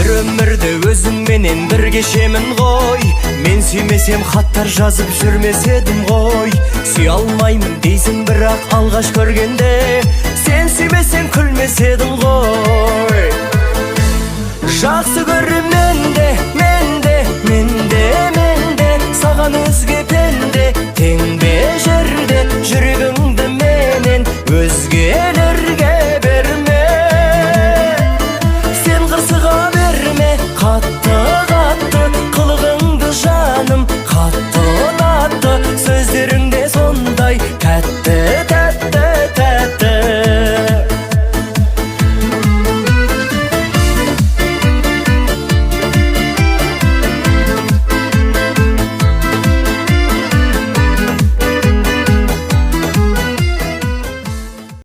бір өмірді өзіңменен бір кешемін ғой. Мен сүймесем хаттар жазып жүрмес едім ғой. Сүй алмаймын дейсің бірақ алғаш көргенде, сен сүймесең күлмес едің ғой. Жақсы көрем менде, саған өзге пенде, тең бе жерде жүрегім